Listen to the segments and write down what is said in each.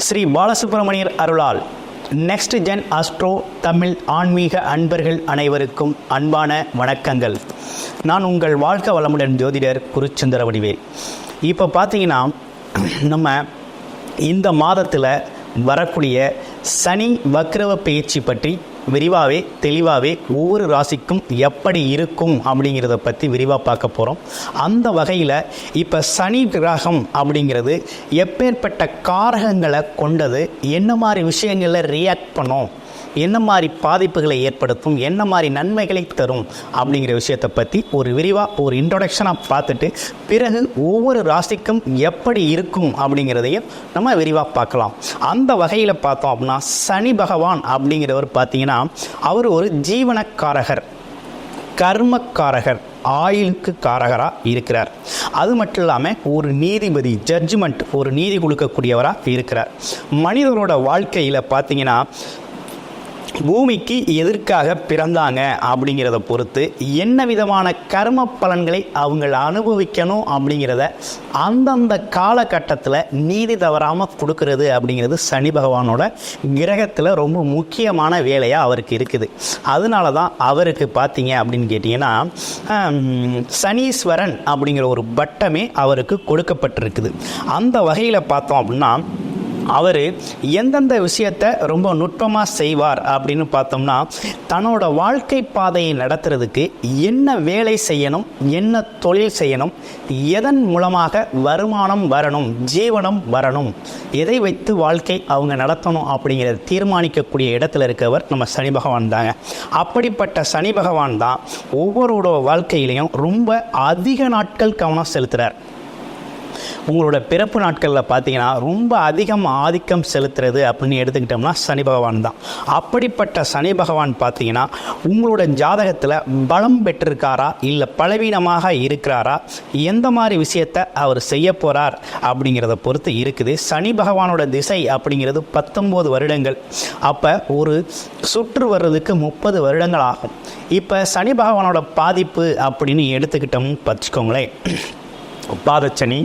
ஸ்ரீ பாலசுப்ரமணியர் அருளால் next gen astro Tamil ஆன்மீக அன்பர்கள் அனைவருக்கும் அன்பான வணக்கங்கள். நான் உங்கள் வாழ்க வளமுடன் ஜோதிடர் குருச்சந்திர வடிவேல். இப்போ பார்த்தீங்கன்னா நம்ம இந்த மாதத்தில் வரக்கூடிய சனி வக்ரவ பயிற்சி பற்றி விரிவாகவே தெளிவாகவே ஒவ்வொரு ராசிக்கும் எப்படி இருக்கும் அப்படிங்கிறத பற்றி விரிவாக பார்க்க போகிறோம். அந்த வகையில் இப்போ சனி கிரகம் அப்படிங்கிறது எப்பேற்பட்ட காரகங்களை கொண்டது, என்ன மாதிரி விஷயங்களில் ரியாக்ட் பண்ணும், என்ன மாதிரி பாதிப்புகளை ஏற்படுத்தும், என்ன மாதிரி நன்மைகளை தரும் அப்படிங்கிற விஷயத்தை பற்றி ஒரு விரிவாக ஒரு இன்ட்ரொடக்ஷனாக பார்த்துட்டு பிறகு ஒவ்வொரு ராசிக்கும் எப்படி இருக்கும் அப்படிங்கிறதையும் நம்ம விரிவாக பார்க்கலாம். அந்த வகையில் பார்த்தோம் அப்படின்னா சனி பகவான் அப்படிங்கிறவர் பார்த்தீங்கன்னா அவர் ஒரு ஜீவனக்காரகர், கர்மக்காரகர், ஆயுளுக்கு காரகராக இருக்கிறார். அது மட்டும் இல்லாமல் ஒரு நீதிபதி, ஜட்ஜ்மெண்ட், ஒரு நீதி கொடுக்கக்கூடியவராக இருக்கிறார். மனிதனோட வாழ்க்கையில் பார்த்தீங்கன்னா பூமிக்கு எதற்காக பிறந்தாங்க அப்படிங்கிறத பொறுத்து என்ன விதமான கர்ம பலன்களை அவங்க அனுபவிக்கணும் அப்படிங்கிறத அந்தந்த காலகட்டத்தில் நீதி தவறாமல் கொடுக்கறது அப்படிங்கிறது சனி பகவானோட கிரகத்தில் ரொம்ப முக்கியமான வேலையாக அவருக்கு இருக்குது. அதனால தான் அவருக்கு பார்த்தீங்க அப்படின்னு கேட்டிங்கன்னா சனீஸ்வரன் அப்படிங்கிற ஒரு பட்டமே அவருக்கு கொடுக்கப்பட்டிருக்குது. அந்த வகையில் பார்த்தோம் அப்படின்னா அவர் எந்தெந்த விஷயத்தை ரொம்ப நுட்பமாக செய்வார் அப்படின்னு பார்த்தோம்னா தன்னோட வாழ்க்கை பாதையை நடத்துறதுக்கு என்ன வேலை செய்யணும், என்ன தொழில் செய்யணும், எதன் மூலமாக வருமானம் வரணும், ஜீவனம் வரணும், எதை வைத்து வாழ்க்கை அவங்க நடத்தணும் அப்படிங்கிறத தீர்மானிக்கக்கூடிய இடத்துல இருக்கவர் நம்ம சனி பகவான் தாங்க. அப்படிப்பட்ட சனி பகவான் தான் ஒவ்வொருடைய வாழ்க்கையிலையும் ரொம்ப அதிக நாட்கள் கவனம் செலுத்துகிறார். உங்களோட பிறப்பு நாட்களில் பார்த்தீங்கன்னா ரொம்ப அதிகம் ஆதிக்கம் செலுத்துறது அப்படின்னு எடுத்துக்கிட்டோம்னா சனி பகவான் தான். அப்படிப்பட்ட சனி பகவான் பார்த்தீங்கன்னா உங்களோட ஜாதகத்தில் பலம் பெற்றிருக்காரா இல்லை பலவீனமாக இருக்கிறாரா, எந்த மாதிரி விஷயத்தை அவர் செய்ய போகிறார் அப்படிங்கிறத பொறுத்து இருக்குது. சனி பகவானோட திசை அப்படிங்கிறது 19 வருடங்கள். அப்போ ஒரு சுற்று வர்றதுக்கு 30 வருடங்கள் ஆகும். இப்போ சனி பகவானோட பாதிப்பு அப்படின்னு எடுத்துக்கிட்டோம்னு வச்சுக்கோங்களேன், பாதச்சனி,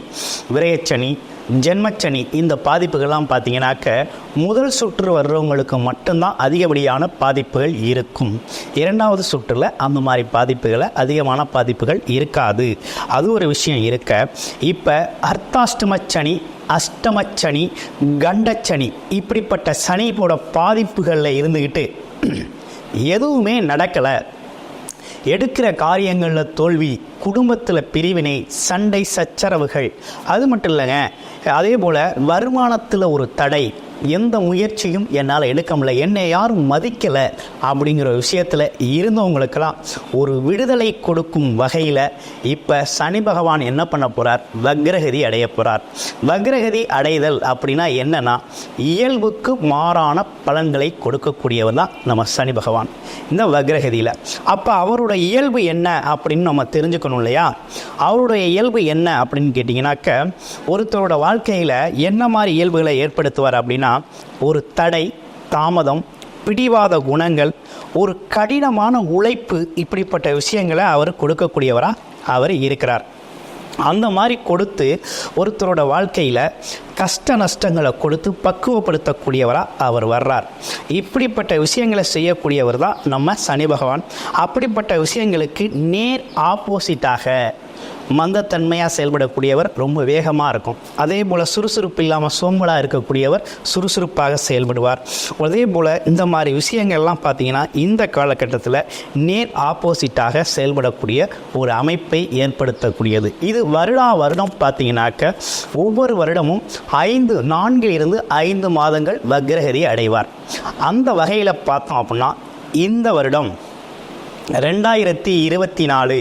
விரயச்சனி, ஜென்மச்சனி, இந்த பாதிப்புகள்லாம் பார்த்தீங்கன்னாக்க முதல் சுற்று வர்றவங்களுக்கு மட்டும்தான் அதிகப்படியான பாதிப்புகள் இருக்கும். இரண்டாவது சுற்றில் அந்த மாதிரி பாதிப்புகளை அதிகமான பாதிப்புகள் இருக்காது. அது ஒரு விஷயம் இருக்க, இப்போ அர்த்தாஷ்டமச்சனி, அஷ்டமச்சனி, கண்டச்சனி, இப்படிப்பட்ட சனியோட பாதிப்புகளில் இருந்துக்கிட்டு எதுவுமே நடக்கலை, எடுக்கிற காரியங்களில் தோல்வி, குடும்பத்தில் பிரிவினை, சண்டை சச்சரவுகள், அது மட்டும் இல்லைங்க, அதே போல் வருமானத்தில் ஒரு தடை, எந்த முயற்சியும் என்னால் எடுக்க முடியல, என்னை யாரும் மதிக்கலை அப்படிங்கிற விஷயத்தில் இருந்தவங்களுக்கெல்லாம் ஒரு விடுதலை கொடுக்கும் வகையில் இப்போ சனி பகவான் என்ன பண்ண போகிறார், வக்ரகதி அடைய போகிறார். வக்ரகதி அடைதல் அப்படின்னா என்னன்னா இயல்புக்கு மாறான பலன்களை கொடுக்கக்கூடியவர் தான் நம்ம சனி பகவான் இந்த வக்ரகதியில். அப்போ அவரோட இயல்பு என்ன அப்படின்னு நம்ம தெரிஞ்சுக்கணும் இல்லையா? அவருடைய இயல்பு என்ன அப்படின்னு கேட்டிங்கனாக்க ஒருத்தரோட வாழ்க்கையில் என்ன மாதிரி இயல்புகளை ஏற்படுத்துவார் அப்படின்னா ஒரு தடை, தாமதம், பிடிவாத குணங்கள், ஒரு கடினமான உழைப்பு, இப்படிப்பட்ட விஷயங்களை அவர் கொடுக்கக்கூடியவராக அவர் இருக்கிறார். அந்த மாதிரி கொடுத்து ஒருத்தரோட வாழ்க்கையில் கஷ்ட நஷ்டங்களை கொடுத்து பக்குவப்படுத்தக்கூடியவராக அவர் வர்றார். இப்படிப்பட்ட விஷயங்களை செய்யக்கூடியவர் தான் நம்ம சனி பகவான். அப்படிப்பட்ட விஷயங்களுக்கு நேர் ஆப்போசிட்டாக மந்தத்தன்மையாக செயல்படக்கூடியவர் ரொம்ப வேகமாக இருக்கும். அதே போல் சுறுசுறுப்பு இல்லாமல் சோம்பலாக இருக்கக்கூடியவர் சுறுசுறுப்பாக செயல்படுவார். அதே போல் இந்த மாதிரி விஷயங்கள்லாம் பார்த்திங்கன்னா இந்த காலகட்டத்தில் நேர் ஆப்போசிட்டாக செயல்படக்கூடிய ஒரு அமைப்பை ஏற்படுத்தக்கூடியது. இது வருடம் பார்த்திங்கனாக்க ஒவ்வொரு வருடமும் 4 மாதங்கள் வக்ரகதி அடைவார். அந்த வகையில் பார்த்தோம் அப்படின்னா இந்த வருடம் 2024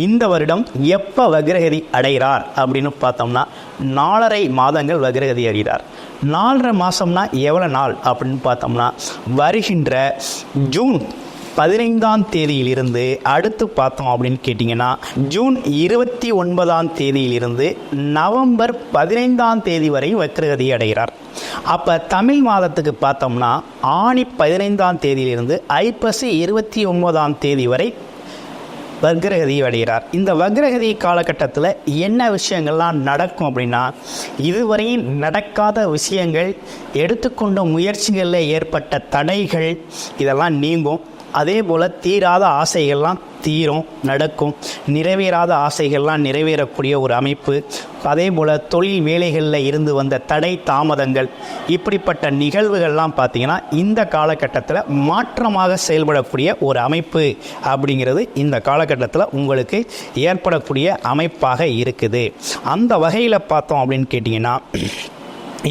இந்த வருடம் எப்போ வக்ரகதி அடைகிறார் அப்படின்னு பார்த்தோம்னா 4.5 மாதங்கள் வக்ரகதி அடைகிறார். 4.5 மாதம்னா எவ்வளோ நாள் அப்படின்னு பார்த்தோம்னா வருகின்ற ஜூன் 15ஆம் தேதியிலிருந்து அடுத்து பார்த்தோம் அப்படின்னு கேட்டிங்கன்னா ஜூன் 29ஆம் தேதியிலிருந்து நவம்பர் 15ஆம் தேதி வரை வக்ரகதி அடைகிறார். அப்போ தமிழ் மாதத்துக்கு பார்த்தோம்னா ஆணி 15ஆம் தேதியிலிருந்து ஐப்பசி 29ஆம் தேதி வரை வக்ரகதி அடைகிறார். இந்த வக்ரகதி காலகட்டத்தில் என்ன விஷயங்கள்லாம் நடக்கும் அப்படின்னா, இதுவரையும் நடக்காத விஷயங்கள், எடுத்துக்கொண்ட முயற்சிகளில் ஏற்பட்ட தடைகள் இதெல்லாம் நீங்கும். அதே போல் தீராத ஆசைகள்லாம் தீரும், நடக்கும். நிறைவேறாத ஆசைகள்லாம் நிறைவேறக்கூடிய ஒரு அமைப்பு. அதே போல் தொழில் வேலைகளில் இருந்து வந்த தடை தாமதங்கள், இப்படிப்பட்ட நிகழ்வுகள்லாம் பார்த்திங்கன்னா இந்த காலகட்டத்தில் மாற்றமாக செயல்படக்கூடிய ஒரு அமைப்பு அப்படிங்கிறது இந்த காலகட்டத்தில் உங்களுக்கு ஏற்படக்கூடிய அமைப்பாக இருக்குது. அந்த வகையில் பார்த்தோம் அப்படின்னு கேட்டிங்கன்னா,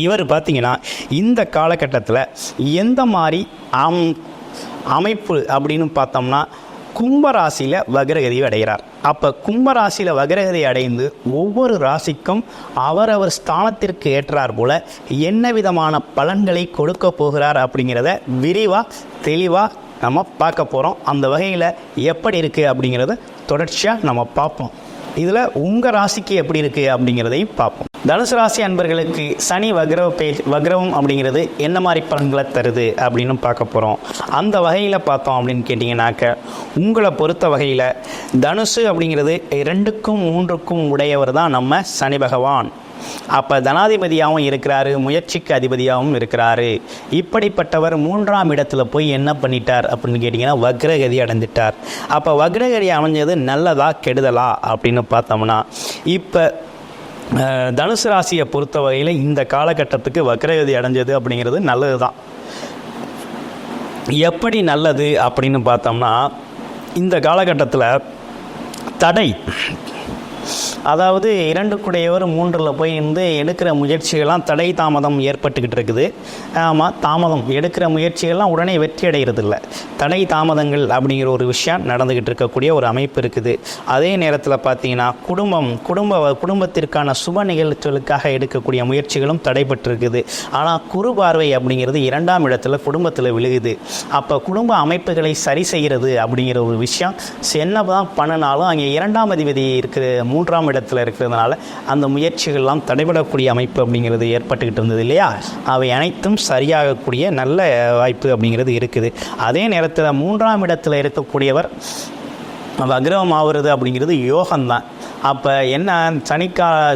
இவர் பார்த்திங்கன்னா இந்த காலகட்டத்தில் எந்த மாதிரி அமைப்பு அப்படின்னு பார்த்தோம்னா, கும்பராசியில் வக்ரகதி அடைகிறார். அப்போ கும்பராசியில் வக்ரகதி அடைந்து ஒவ்வொரு ராசிக்கும் அவரவர் ஸ்தானத்திற்கு ஏற்றார் போல் என்ன விதமான பலன்களை கொடுக்க போகிறார் அப்படிங்கிறத விரிவாக தெளிவாக நம்ம பார்க்க போகிறோம். அந்த வகையில் எப்படி இருக்குது அப்படிங்கிறத தொடர்ச்சியாக நம்ம பார்ப்போம். இதில் உங்கள் ராசிக்கு எப்படி இருக்குது அப்படிங்கிறதையும் பார்ப்போம். தனுசு ராசி அன்பர்களுக்கு சனி வக்ரவம் அப்படிங்கிறது என்ன மாதிரி பலன்களை தருது அப்படின்னு பார்க்க போகிறோம். அந்த வகையில் பார்த்தோம் அப்படின்னு கேட்டிங்கனாக்க, உங்களை பொறுத்த வகையில் தனுசு அப்படிங்கிறது 2க்கும் 3க்கும் உடையவர் தான் நம்ம சனி பகவான். அப்போ தனாதிபதியாகவும் இருக்கிறாரு, முயற்சிக்கு அதிபதியாகவும் இருக்கிறாரு. இப்படிப்பட்டவர் 3ஆம் இடத்துல போய் என்ன பண்ணிட்டார் அப்படின்னு கேட்டிங்கன்னா, வக்ரகதி அடைஞ்சிட்டார். அப்போ வக்ரகதி அமைஞ்சது நல்லதா கெடுதலா அப்படின்னு பார்த்தோம்னா, இப்போ தனுசு ராசியை பொறுத்த வகையில் இந்த காலகட்டத்துக்கு வக்ரகதி அடைஞ்சது அப்படிங்கிறது நல்லது தான். எப்படி நல்லது அப்படின்னு பார்த்தோம்னா, இந்த காலகட்டத்தில் தடை, அதாவது 2க்குடையவர் 3ல் போய் இருந்து எடுக்கிற முயற்சிகள்லாம் தடை தாமதம் ஏற்பட்டுக்கிட்டு இருக்குது. ஆமாம், தாமதம் எடுக்கிற முயற்சிகள்லாம் உடனே வெற்றி அடைகிறது இல்லை, தடை தாமதங்கள் அப்படிங்கிற ஒரு விஷயம் நடந்துக்கிட்டு இருக்கக்கூடிய ஒரு அமைப்பு இருக்குது. அதே நேரத்தில் பார்த்தீங்கன்னா குடும்பத்திற்கான சுப நிகழ்ச்சிகளுக்காக எடுக்கக்கூடிய முயற்சிகளும் தடைபட்டிருக்குது. ஆனால் குரு பார்வை அப்படிங்கிறது 2ஆம் இடத்துல குடும்பத்தில் விழுகுது. அப்போ குடும்ப அமைப்புகளை சரி செய்கிறது அப்படிங்கிற ஒரு விஷயம் என்ன தான் பண்ணினாலும் அங்கே 2ஆம் அதிபதி இருக்கிற 3ஆம் இடத்துல இருக்கிறதுனால அந்த முயற்சிகள்லாம் தடைபடக்கூடிய அமைப்பு அப்படிங்கிறது ஏற்பட்டுக்கிட்டு இருந்தது இல்லையா. அவை அனைத்தும் சரியாகக்கூடிய நல்ல வாய்ப்பு அப்படிங்கிறது இருக்குது. அதே நேரத்தில் 3ஆம் இடத்துல இருக்கக்கூடியவர் வக்ரவம் ஆகிறது அப்படிங்கிறது யோகம்தான். அப்போ என்ன,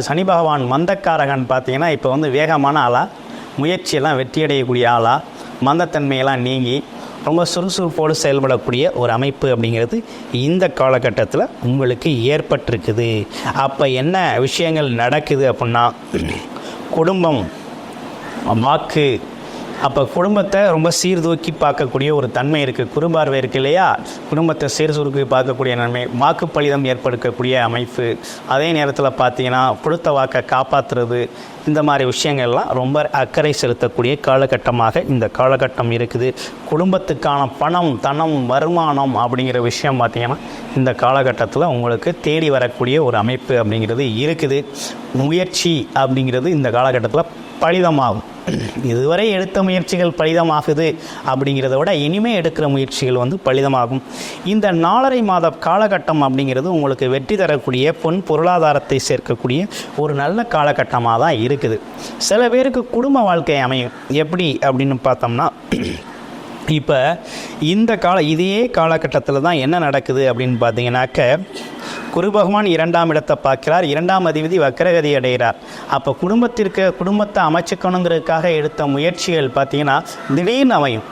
சனி பகவான் மந்தக்காரகன் பார்த்தீங்கன்னா இப்போ வேகமான ஆளாக, முயற்சியெல்லாம் வெற்றியடையக்கூடிய ஆளாக, மந்தத்தன்மையெல்லாம் நீங்கி ரொம்ப சுறுசுறுப்போடு செயல்படக்கூடிய ஒரு அமைப்பு அப்படிங்கிறது இந்த காலகட்டத்தில் உங்களுக்கு ஏற்பட்டிருக்குது. அப்போ என்ன விஷயங்கள் நடக்குது அப்படின்னா, குடும்பம், வாக்கு, அப்போ குடும்பத்தை ரொம்ப சீர்தூக்கி பார்க்கக்கூடிய ஒரு தன்மை இருக்குது. குறுபார்வை இருக்குது இல்லையா, குடும்பத்தை சீர்தூக்கி பார்க்கக்கூடிய நன்மை, வாக்கு பலிதம் ஏற்படுத்தக்கூடிய அமைப்பு. அதே நேரத்தில் பார்த்தீங்கன்னா கொடுத்த வாக்கை காப்பாற்றுறது, இந்த மாதிரி விஷயங்கள்லாம் ரொம்ப அக்கறை செலுத்தக்கூடிய காலகட்டமாக இந்த காலகட்டம் இருக்குது. குடும்பத்துக்கான பணம், தனம், வருமானம் அப்படிங்கிற விஷயம் பார்த்திங்கன்னா இந்த காலகட்டத்தில் உங்களுக்கு தேடி வரக்கூடிய ஒரு அமைப்பு அப்படிங்கிறது இருக்குது. முயற்சி அப்படிங்கிறது இந்த காலகட்டத்தில் பலிதமாகும். இதுவரை எடுத்த முயற்சிகள் பலிதமாகுது அப்படிங்கிறத விட இனிமேல் எடுக்கிற முயற்சிகள் பலிதமாகும். இந்த 4.5 மாத காலகட்டம் அப்படிங்கிறது உங்களுக்கு வெற்றி தரக்கூடிய பொருளாதாரத்தை சேர்க்கக்கூடிய ஒரு நல்ல காலகட்டமாக தான் இருக்குது. சில பேருக்கு குடும்ப வாழ்க்கை அமையும். எப்படி அப்படின்னு பார்த்தோம்னா, இப்போ இதே காலகட்டத்தில் தான் என்ன நடக்குது அப்படின்னு பார்த்தீங்கன்னாக்க, குரு பகவான் 2ஆம் இடத்தை பார்க்கிறார், 2ஆம் அதிபதி வக்ரகதி அடைகிறார். அப்போ குடும்பத்தை அமைச்சுக்கணுங்கிறதுக்காக எடுத்த முயற்சிகள் பார்த்திங்கன்னா திடீர்னு அமையும்.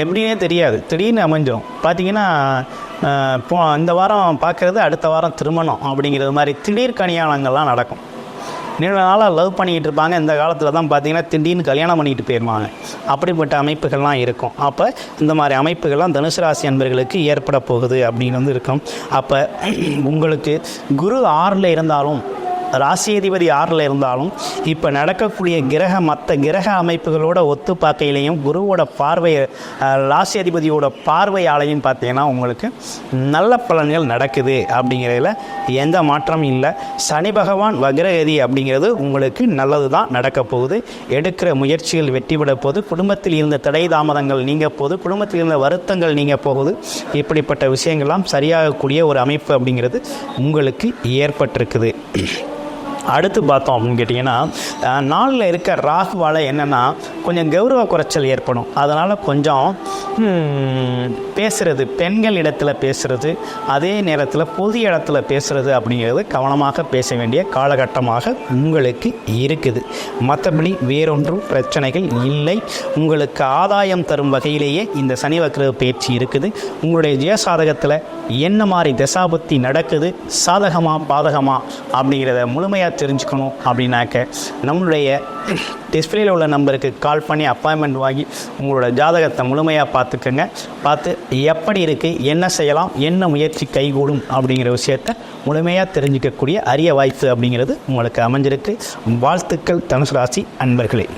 எப்படின்னே தெரியாது, திடீர்னு அமைஞ்சிடும். பார்த்திங்கன்னா இந்த வாரம் பார்க்குறது அடுத்த வாரம் திருமணம் அப்படிங்கிறது மாதிரி திடீர் கல்யாணங்கள்லாம் நடக்கும். நீண்ட நாளாக லவ் பண்ணிக்கிட்டு இருப்பாங்க, இந்த காலத்தில் தான் பார்த்திங்கன்னா திடீர்னு கல்யாணம் பண்ணிக்கிட்டு போயிடுவாங்க. அப்படிப்பட்ட அமைப்புகள்லாம் இருக்கும். அப்போ இந்த மாதிரி அமைப்புகள்லாம் தனுசு ராசி அன்பர்களுக்கு ஏற்பட போகுது அப்படின்னு இருக்கும். அப்போ உங்களுக்கு குரு 6ல் இருந்தாலும், ராசி அதிபதி 6ல் இருந்தாலும், இப்போ நடக்கக்கூடிய மற்ற கிரக அமைப்புகளோட ஒத்து பார்க்கையிலையும் குருவோட பார்வை, ராசி அதிபதியோட பார்வையாலையும் பார்த்தீங்கன்னா உங்களுக்கு நல்ல பலன்கள் நடக்குது அப்படிங்கிறதுல எந்த மாற்றமும் இல்லை. சனி பகவான் வக்ரகதி அப்படிங்கிறது உங்களுக்கு நல்லது தான் நடக்க போகுது. எடுக்கிற முயற்சிகள் வெற்றி பெற போகுது. குடும்பத்தில் இருந்த தடை தாமதங்கள் நீங்க போகுது. குடும்பத்தில் இருந்த வருத்தங்கள் நீங்க போகுது. இப்படிப்பட்ட விஷயங்கள்லாம் சரியாகக்கூடிய ஒரு அமைப்பு அப்படிங்கிறது உங்களுக்கு ஏற்பட்டிருக்குது. அடுத்து பார்த்தோம் அப்படின்னு கேட்டிங்கன்னா, நாளில் இருக்க ராகுவால் என்னென்னா கொஞ்சம் கௌரவ குறைச்சல் ஏற்படும். அதனால் கொஞ்சம் பேசுகிறது, பெண்கள் இடத்துல பேசுகிறது, அதே நேரத்தில் பொது இடத்துல பேசுகிறது அப்படிங்கிறது கவனமாக பேச வேண்டிய காலகட்டமாக உங்களுக்கு இருக்குது. மற்றபடி வேறொன்றும் பிரச்சனைகள் இல்லை. உங்களுக்கு ஆதாயம் தரும் வகையிலேயே இந்த சனி வக்ர பயிற்சி இருக்குது. உங்களுடைய ஜெயசாதகத்தில் என்ன மாதிரி தசாபுத்தி நடக்குது, சாதகமாக பாதகமாக அப்படிங்கிறத முழுமையாக தெரிஞ்சுக்கணும் அப்படின்னாக்க நம்மளுடைய டிஸ்பிளேயில் உள்ள நம்பருக்கு கால் பண்ணி அப்பாயின்மெண்ட் வாங்கி உங்களோட ஜாதகத்தை முழுமையாக பார்த்துக்கோங்க. பார்த்து எப்படி இருக்குது, என்ன செய்யலாம், என்ன முயற்சி கைகூடும் அப்படிங்கிற விஷயத்தை முழுமையாக தெரிஞ்சிக்கக்கூடிய அரிய வாய்ப்பு அப்படிங்கிறது உங்களுக்கு அமைஞ்சிருக்கு. வாழ்த்துக்கள் தனுசு ராசி அன்பர்களே.